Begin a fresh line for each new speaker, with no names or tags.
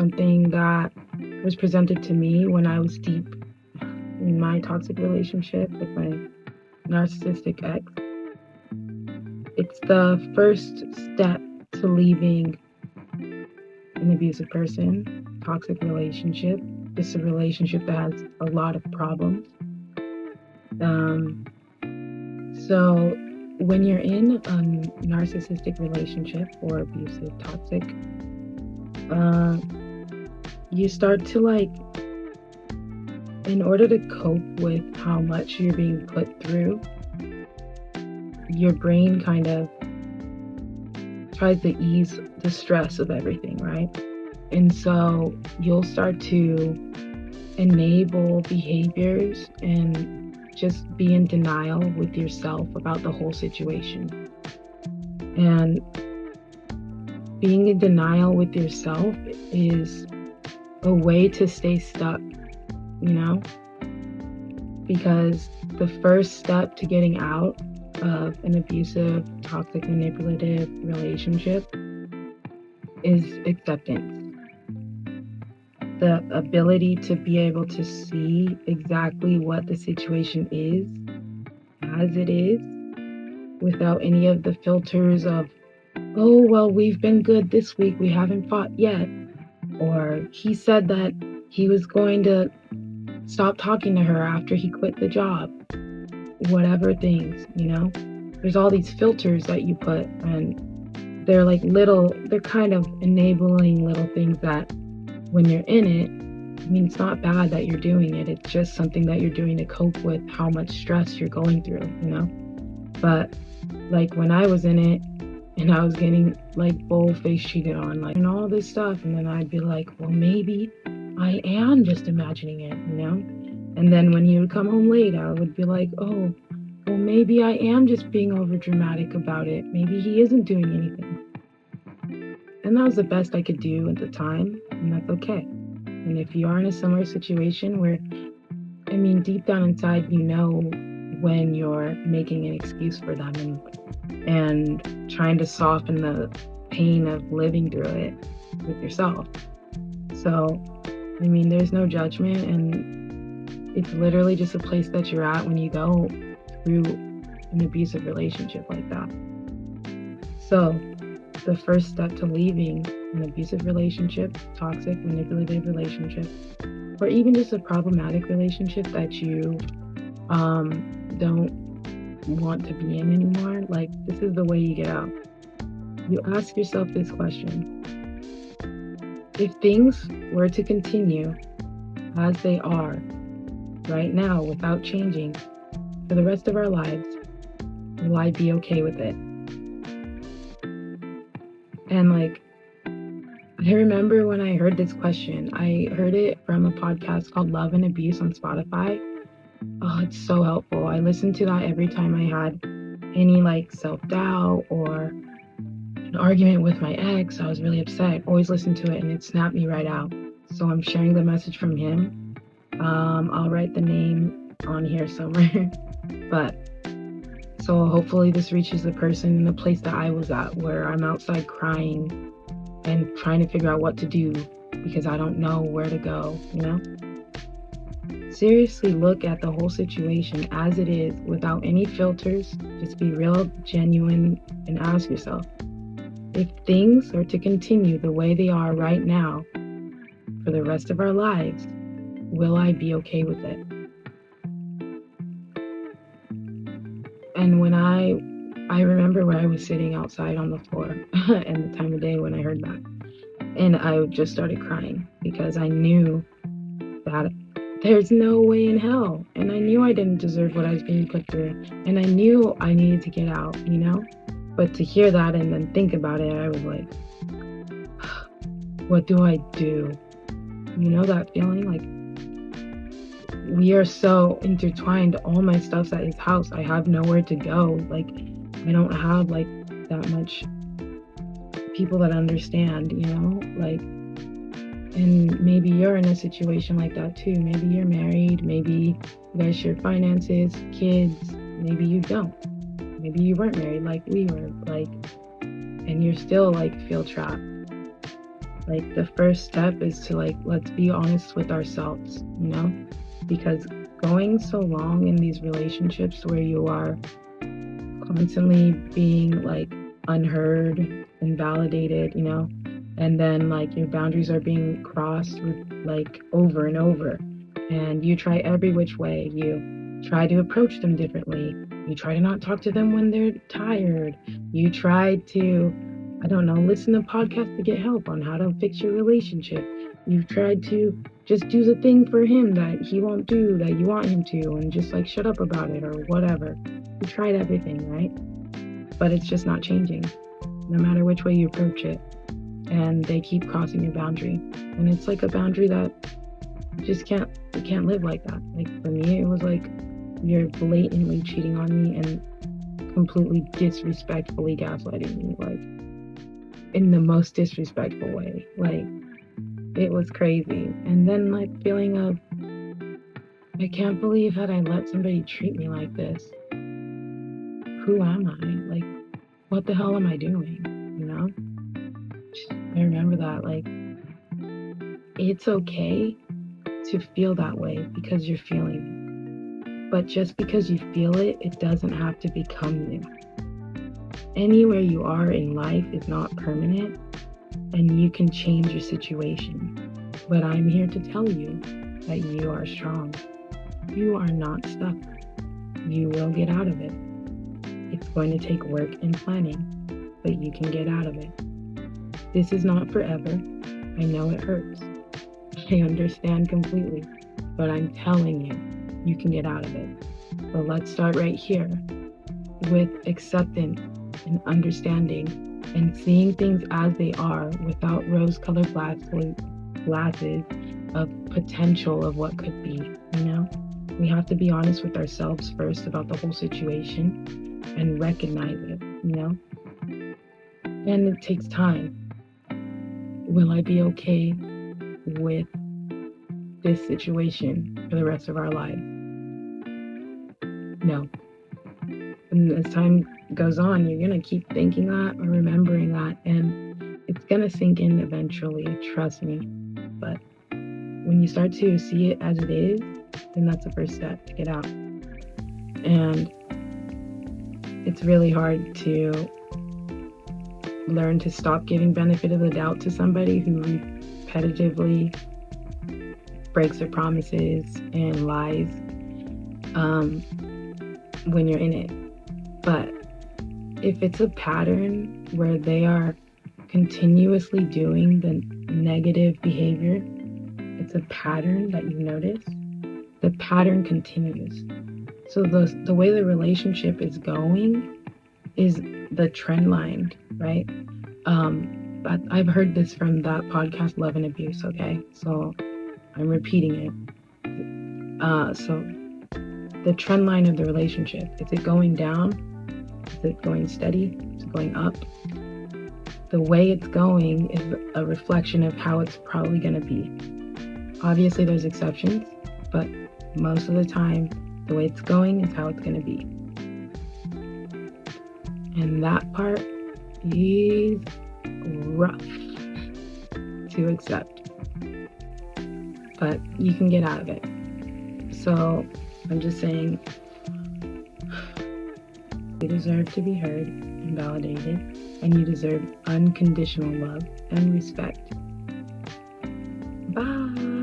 something that was presented to me when I was deep in my toxic relationship with my narcissistic ex. It's the first step to leaving an abusive person, toxic relationship. It's a relationship that has a lot of problems. So when you're in a narcissistic relationship or abusive, toxic, you start to in order to cope with how much you're being put through, your brain kind of tries to ease the stress of everything, right? And so you'll start to enable behaviors and just be in denial with yourself about the whole situation. And being in denial with yourself is a way to stay stuck, because the first step to getting out of an abusive, toxic, manipulative relationship is acceptance. The ability to be able to see exactly what the situation is as it is without any of the filters of, oh, well, we've been good this week, we haven't fought yet. Or he said that he was going to stop talking to her after he quit the job. Whatever things, There's all these filters that you put, and they're they're kind of enabling little things that when you're in it, it's not bad that you're doing it. It's just something that you're doing to cope with how much stress you're going through, But when I was in it and I was getting bull-faced cheated on, and all this stuff, and then I'd be like, well, maybe I am just imagining it, And then when he would come home late, I would be like, oh, well, maybe I am just being over dramatic about it. Maybe he isn't doing anything. And that was the best I could do at the time, and that's okay. And if you are in a similar situation where, deep down inside, when you're making an excuse for them and trying to soften the pain of living through it with yourself. So, there's no judgment, and it's literally just a place that you're at when you go through an abusive relationship like that. So, the first step to leaving an abusive relationship, toxic, manipulative relationship, or even just a problematic relationship that you don't want to be in anymore, this is the way you get out. You ask yourself this question: if things were to continue as they are right now without changing for the rest of our lives, will I be okay with it? And I remember when I heard this question, I heard it from a podcast called Love and Abuse on Spotify. Oh, it's so helpful. I listened to that every time I had any self-doubt or an argument with my ex. I was really upset. Always listen to it, and it snapped me right out. So I'm sharing the message from him. I'll write the name on here somewhere. But so hopefully this reaches the person in the place that I was at, where I'm outside crying and trying to figure out what to do because I don't know where to go, Seriously look at the whole situation as it is without any filters. Just be real, genuine, and ask yourself, if things are to continue the way they are right now for the rest of our lives, will I be okay with it? And when I remember when I was sitting outside on the floor and the time of day when I heard that, and I just started crying because I knew that there's no way in hell, and I knew I didn't deserve what I was being put through, and I knew I needed to get out, But to hear that and then think about it, I was like, what do I do? That feeling? We are so intertwined. All my stuff's at his house. I have nowhere to go. I don't have that much people that understand, and maybe you're in a situation like that too. Maybe you're married, maybe you guys share finances, kids, maybe you don't. Maybe you weren't married like we were, and you're still feel trapped. Like the first step is to let's be honest with ourselves, because going so long in these relationships where you are constantly being unheard, invalidated, and then your boundaries are being crossed over and over. And you try every which way. You try to approach them differently. You try to not talk to them when they're tired. You try to, I don't know, listen to podcasts to get help on how to fix your relationship. You've tried to just do the thing for him that he won't do that you want him to, and just shut up about it or whatever. You tried everything, right? But it's just not changing, no matter which way you approach it. And they keep crossing your boundary. And it's a boundary that you can't live like that. For me, it was you're blatantly cheating on me and completely disrespectfully gaslighting me, in the most disrespectful way. It was crazy. And then feeling of, I can't believe that I let somebody treat me like this. Who am I? What the hell am I doing? I remember that, it's okay to feel that way because you're feeling it. But just because you feel it, it doesn't have to become you. Anywhere you are in life is not permanent, and you can change your situation. But I'm here to tell you that you are strong. You are not stuck. You will get out of it. It's going to take work and planning, but you can get out of it. This is not forever. I know it hurts. I understand completely, but I'm telling you, you can get out of it. But let's start right here with acceptance and understanding and seeing things as they are without rose-colored glasses of potential of what could be, We have to be honest with ourselves first about the whole situation and recognize it, And it takes time. Will I be okay with this situation for the rest of our life? No. And as time goes on, you're going to keep thinking that or remembering that, and it's going to sink in eventually, trust me. But when you start to see it as it is, then that's the first step to get out. And it's really hard to learn to stop giving benefit of the doubt to somebody who repetitively breaks their promises and lies when you're in it. But if it's a pattern where they are continuously doing the negative behavior, it's a pattern that you notice, the pattern continues. So the way the relationship is going is the trend line, right? But I've heard this from that podcast, Love and Abuse, okay? So I'm repeating it. So the trend line of the relationship, is it going down? Is it going steady? Is it going up? The way it's going is a reflection of how it's probably going to be. Obviously, there's exceptions, but most of the time, the way it's going is how it's going to be. And that part is rough to accept, but you can get out of it. So I'm just saying, you deserve to be heard and validated, and you deserve unconditional love and respect. Bye.